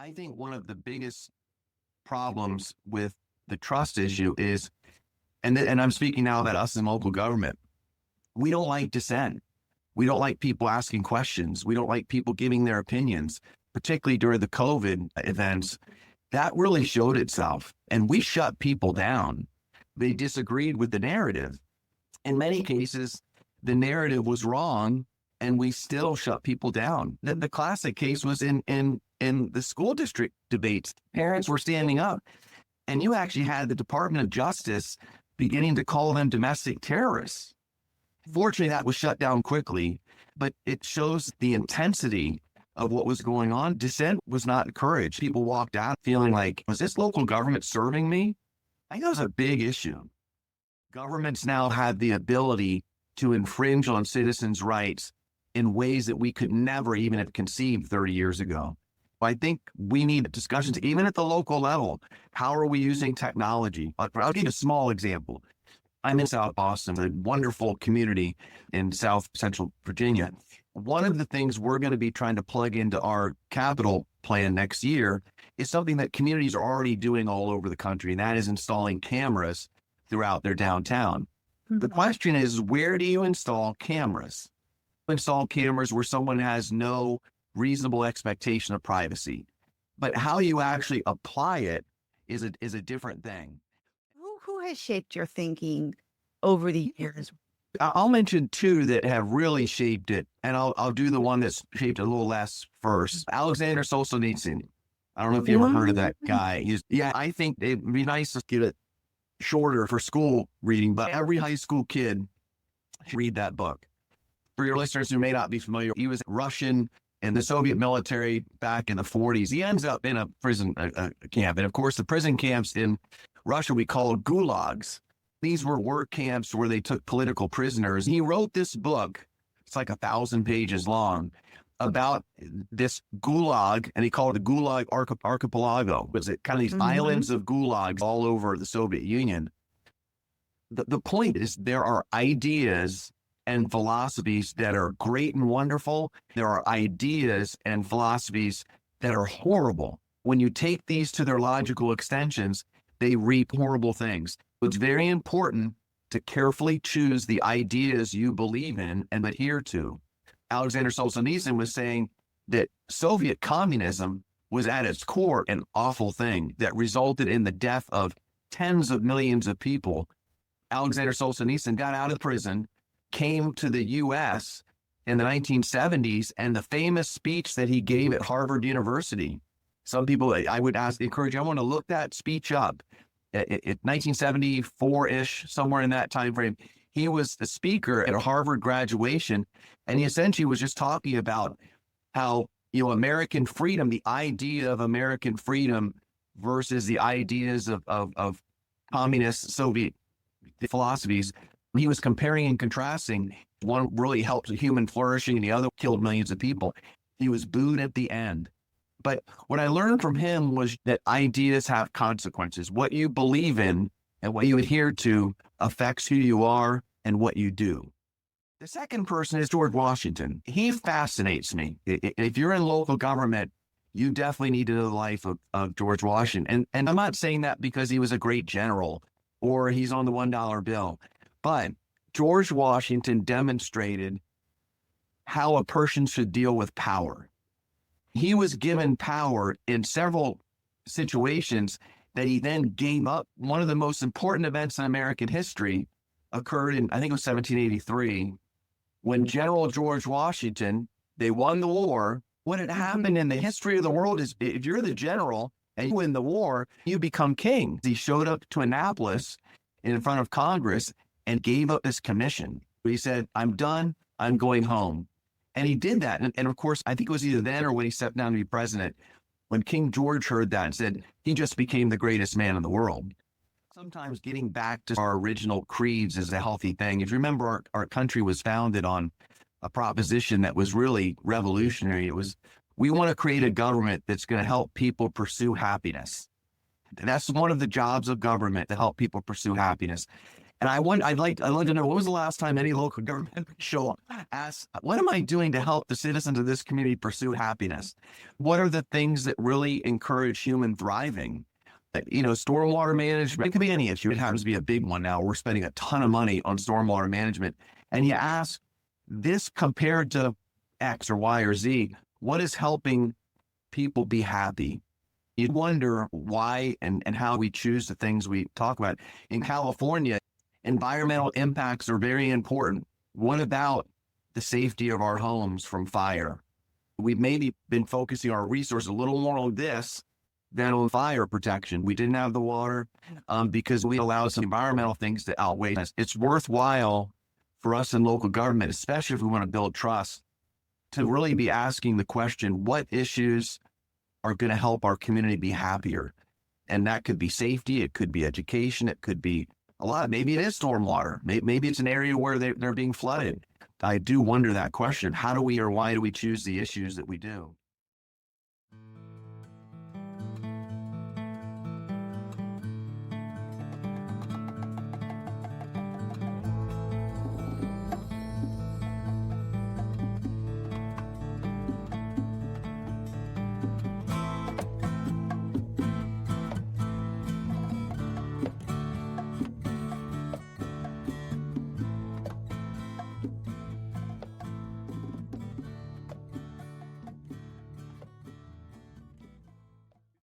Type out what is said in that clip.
I think one of the biggest problems with the trust issue is, and I'm speaking now about us in local government, we don't like dissent. We don't like people asking questions. We don't like people giving their opinions, particularly during the COVID events. That really showed itself, and we shut people down. They disagreed with the narrative. In many cases, the narrative was wrong, and we still shut people down. The classic case was in the school district debates. Parents were standing up, and you actually had the Department of Justice beginning to call them domestic terrorists. Fortunately, that was shut down quickly, but it shows the intensity of what was going on. Dissent was not encouraged. People walked out feeling like, was this local government serving me? I think that was a big issue. Governments now have the ability to infringe on citizens' rights in ways that we could never even have conceived 30 years ago. I think we need discussions, even at the local level. How are we using technology? I'll give you a small example. I'm in South Boston, a wonderful community in South Central Virginia. One of the things we're going to be trying to plug into our capital plan next year is something that communities are already doing all over the country, and that is installing cameras throughout their downtown. The question is, where do you install cameras? Install cameras where someone has no reasonable expectation of privacy. But how you actually apply it is a different thing. Who has shaped your thinking over the years? I'll mention two that have really shaped it, and I'll do the one that's shaped a little less first. Alexander Solzhenitsyn. I don't know if you ever heard of that guy. I think it'd be nice to get it shorter for school reading, but every high school kid should read that book. For your listeners who may not be familiar, he was Russian in the Soviet military back in the 40s. He ends up in a prison camp. And of course, the prison camps in Russia we call gulags. These were work camps where they took political prisoners. He wrote this book, it's like 1,000 pages long, about this gulag, and he called it the Gulag Archipelago. Was it kind of these islands of gulags all over the Soviet Union? The point is there are ideas and philosophies that are great and wonderful. There are ideas and philosophies that are horrible. When you take these to their logical extensions, they reap horrible things. It's very important to carefully choose the ideas you believe in and adhere to. Alexander Solzhenitsyn was saying that Soviet communism was at its core an awful thing that resulted in the death of tens of millions of people. Alexander Solzhenitsyn got out of prison, came to the U.S. in the 1970s, and the famous speech that he gave at Harvard University. Some people, I would encourage you, I want to look that speech up. At 1974-ish, somewhere in that time frame, he was the speaker at a Harvard graduation, and he essentially was just talking about how, American freedom, the idea of American freedom versus the ideas of communist Soviet philosophies. He was comparing and contrasting. One really helped human flourishing, and the other killed millions of people. He was booed at the end. But what I learned from him was that ideas have consequences. What you believe in and what you adhere to affects who you are and what you do. The second person is George Washington. He fascinates me. If you're in local government, you definitely need to know the life of George Washington. And I'm not saying that because he was a great general or he's on the $1 bill, but George Washington demonstrated how a person should deal with power. He was given power in several situations that he then gave up. One of the most important events in American history occurred in, I think it was 1783, when General George Washington, they won the war. What had happened in the history of the world is if you're the general and you win the war, you become king. He showed up to Annapolis in front of Congress and gave up his commission. He said, I'm done, I'm going home. And he did that. And of course, I think it was either then or when he stepped down to be president, when King George heard that and said, he just became the greatest man in the world. Sometimes getting back to our original creeds is a healthy thing. If you remember, our country was founded on a proposition that was really revolutionary. It was, we want to create a government that's going to help people pursue happiness. That's one of the jobs of government, to help people pursue happiness. And I'd like to know, when was the last time any local government show up asked, what am I doing to help the citizens of this community pursue happiness? What are the things that really encourage human thriving? Stormwater management, it could be any issue. It happens to be a big one now. We're spending a ton of money on stormwater management. And you ask, this compared to X or Y or Z, what is helping people be happy? You wonder why and how we choose the things we talk about. In California, environmental impacts are very important. What about the safety of our homes from fire? We've maybe been focusing our resources a little more on this than on fire protection. We didn't have the water because we allowed some environmental things to outweigh us. It's worthwhile for us in local government, especially if we want to build trust, to really be asking the question, what issues are going to help our community be happier? And that could be safety, it could be education, it could be maybe it is stormwater. Maybe it's an area where they're being flooded. I do wonder that question. How do we or why do we choose the issues that we do?